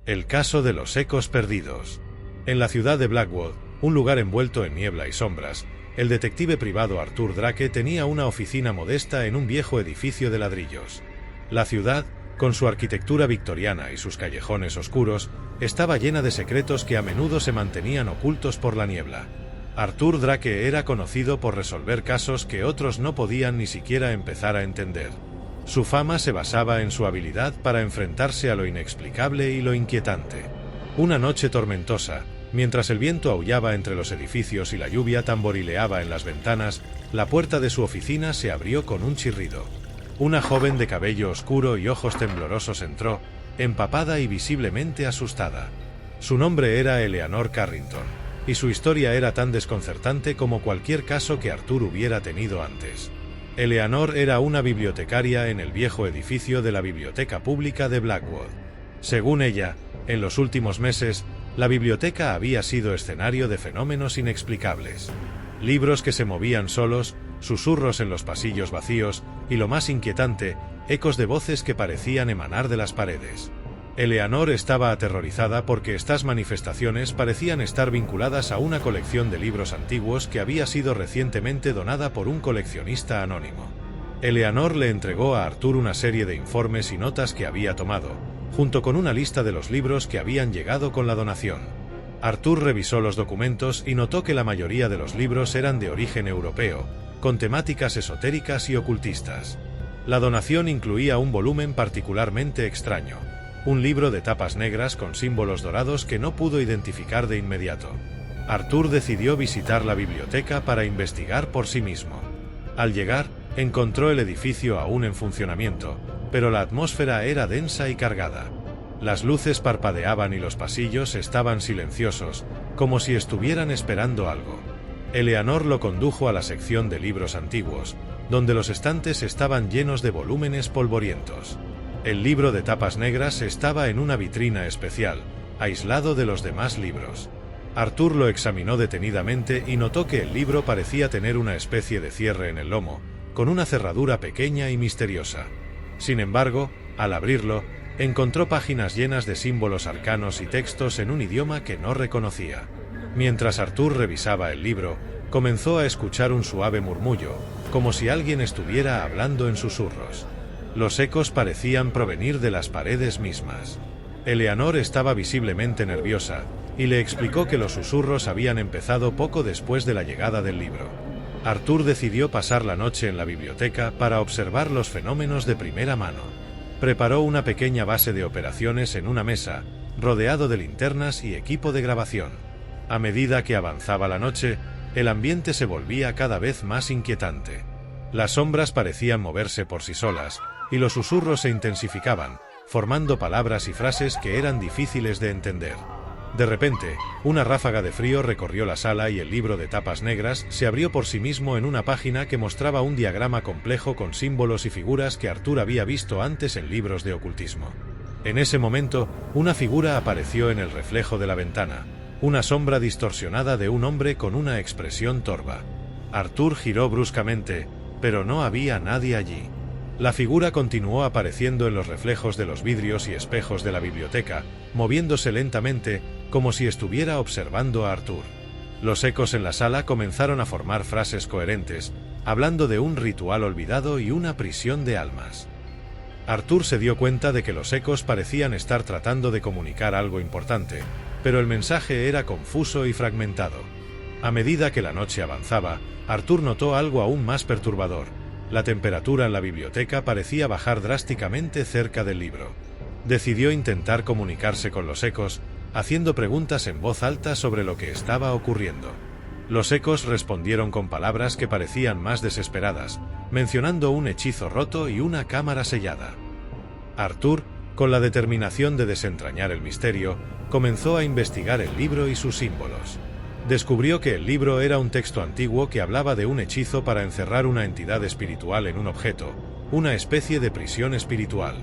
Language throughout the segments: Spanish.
El caso de los ecos perdidos. En la ciudad de Blackwood, un lugar envuelto en niebla y sombras, el detective privado Arthur Drake tenía una oficina modesta en un viejo edificio de ladrillos. La ciudad, con su arquitectura victoriana y sus callejones oscuros, estaba llena de secretos que a menudo se mantenían ocultos por la niebla. Arthur Drake era conocido por resolver casos que otros no podían ni siquiera empezar a entender. Su fama se basaba en su habilidad para enfrentarse a lo inexplicable y lo inquietante. Una noche tormentosa, mientras el viento aullaba entre los edificios y la lluvia tamborileaba en las ventanas, la puerta de su oficina se abrió con un chirrido. Una joven de cabello oscuro y ojos temblorosos entró, empapada y visiblemente asustada. Su nombre era Eleanor Carrington, y su historia era tan desconcertante como cualquier caso que Arthur hubiera tenido antes. Eleanor era una bibliotecaria en el viejo edificio de la Biblioteca Pública de Blackwood. Según ella, en los últimos meses, la biblioteca había sido escenario de fenómenos inexplicables. Libros que se movían solos, susurros en los pasillos vacíos, y lo más inquietante, ecos de voces que parecían emanar de las paredes. Eleanor estaba aterrorizada porque estas manifestaciones parecían estar vinculadas a una colección de libros antiguos que había sido recientemente donada por un coleccionista anónimo. Eleanor le entregó a Arthur una serie de informes y notas que había tomado, junto con una lista de los libros que habían llegado con la donación. Arthur revisó los documentos y notó que la mayoría de los libros eran de origen europeo, con temáticas esotéricas y ocultistas. La donación incluía un volumen particularmente extraño, un libro de tapas negras con símbolos dorados que no pudo identificar de inmediato. Arthur decidió visitar la biblioteca para investigar por sí mismo. Al llegar, encontró el edificio aún en funcionamiento, pero la atmósfera era densa y cargada. Las luces parpadeaban y los pasillos estaban silenciosos, como si estuvieran esperando algo. Eleanor lo condujo a la sección de libros antiguos, donde los estantes estaban llenos de volúmenes polvorientos. El libro de tapas negras estaba en una vitrina especial, aislado de los demás libros. Arthur lo examinó detenidamente y notó que el libro parecía tener una especie de cierre en el lomo, con una cerradura pequeña y misteriosa. Sin embargo, al abrirlo, encontró páginas llenas de símbolos arcanos y textos en un idioma que no reconocía. Mientras Arthur revisaba el libro, comenzó a escuchar un suave murmullo, como si alguien estuviera hablando en susurros. Los ecos parecían provenir de las paredes mismas. Eleanor estaba visiblemente nerviosa, y le explicó que los susurros habían empezado poco después de la llegada del libro. Arthur decidió pasar la noche en la biblioteca para observar los fenómenos de primera mano. Preparó una pequeña base de operaciones en una mesa, rodeado de linternas y equipo de grabación. A medida que avanzaba la noche, el ambiente se volvía cada vez más inquietante. Las sombras parecían moverse por sí solas, y los susurros se intensificaban, formando palabras y frases que eran difíciles de entender. De repente, una ráfaga de frío recorrió la sala y el libro de tapas negras se abrió por sí mismo en una página que mostraba un diagrama complejo con símbolos y figuras que Arthur había visto antes en libros de ocultismo. En ese momento, una figura apareció en el reflejo de la ventana, una sombra distorsionada de un hombre con una expresión torva. Arthur giró bruscamente, pero no había nadie allí. La figura continuó apareciendo en los reflejos de los vidrios y espejos de la biblioteca, moviéndose lentamente, como si estuviera observando a Arthur. Los ecos en la sala comenzaron a formar frases coherentes, hablando de un ritual olvidado y una prisión de almas. Arthur se dio cuenta de que los ecos parecían estar tratando de comunicar algo importante, pero el mensaje era confuso y fragmentado. A medida que la noche avanzaba, Arthur notó algo aún más perturbador. La temperatura en la biblioteca parecía bajar drásticamente cerca del libro. Decidió intentar comunicarse con los ecos, haciendo preguntas en voz alta sobre lo que estaba ocurriendo. Los ecos respondieron con palabras que parecían más desesperadas, mencionando un hechizo roto y una cámara sellada. Arthur, con la determinación de desentrañar el misterio, comenzó a investigar el libro y sus símbolos. Descubrió que el libro era un texto antiguo que hablaba de un hechizo para encerrar una entidad espiritual en un objeto, una especie de prisión espiritual.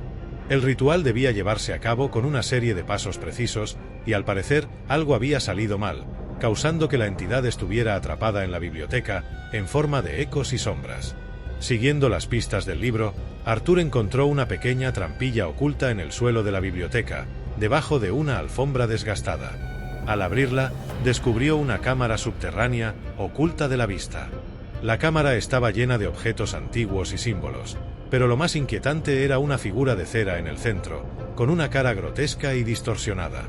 El ritual debía llevarse a cabo con una serie de pasos precisos, y al parecer, algo había salido mal, causando que la entidad estuviera atrapada en la biblioteca, en forma de ecos y sombras. Siguiendo las pistas del libro, Arthur encontró una pequeña trampilla oculta en el suelo de la biblioteca, debajo de una alfombra desgastada. Al abrirla, descubrió una cámara subterránea, oculta de la vista. La cámara estaba llena de objetos antiguos y símbolos, pero lo más inquietante era una figura de cera en el centro, con una cara grotesca y distorsionada.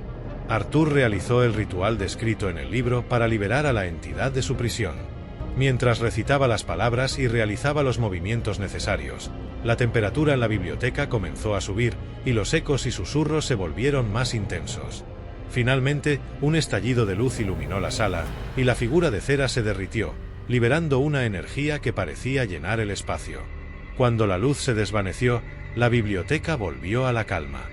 Arthur realizó el ritual descrito en el libro para liberar a la entidad de su prisión. Mientras recitaba las palabras y realizaba los movimientos necesarios, la temperatura en la biblioteca comenzó a subir y los ecos y susurros se volvieron más intensos. Finalmente, un estallido de luz iluminó la sala y la figura de cera se derritió, liberando una energía que parecía llenar el espacio. Cuando la luz se desvaneció, la biblioteca volvió a la calma.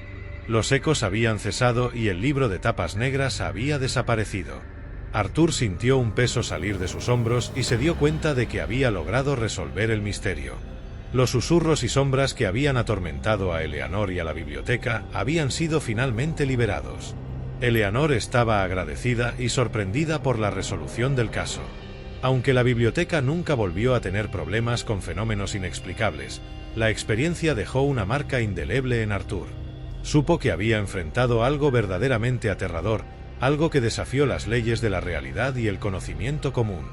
Los ecos habían cesado y el libro de tapas negras había desaparecido. Arthur sintió un peso salir de sus hombros y se dio cuenta de que había logrado resolver el misterio. Los susurros y sombras que habían atormentado a Eleanor y a la biblioteca habían sido finalmente liberados. Eleanor estaba agradecida y sorprendida por la resolución del caso. Aunque la biblioteca nunca volvió a tener problemas con fenómenos inexplicables, la experiencia dejó una marca indeleble en Arthur. Supo que había enfrentado algo verdaderamente aterrador, algo que desafió las leyes de la realidad y el conocimiento común.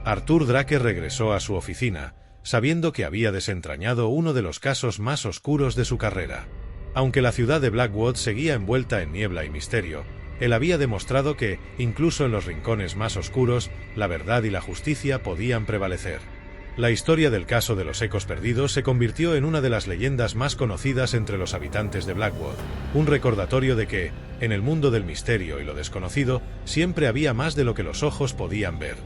Arthur Drake regresó a su oficina, sabiendo que había desentrañado uno de los casos más oscuros de su carrera. Aunque la ciudad de Blackwood seguía envuelta en niebla y misterio, él había demostrado que, incluso en los rincones más oscuros, la verdad y la justicia podían prevalecer. La historia del caso de los ecos perdidos se convirtió en una de las leyendas más conocidas entre los habitantes de Blackwood, un recordatorio de que, en el mundo del misterio y lo desconocido, siempre había más de lo que los ojos podían ver.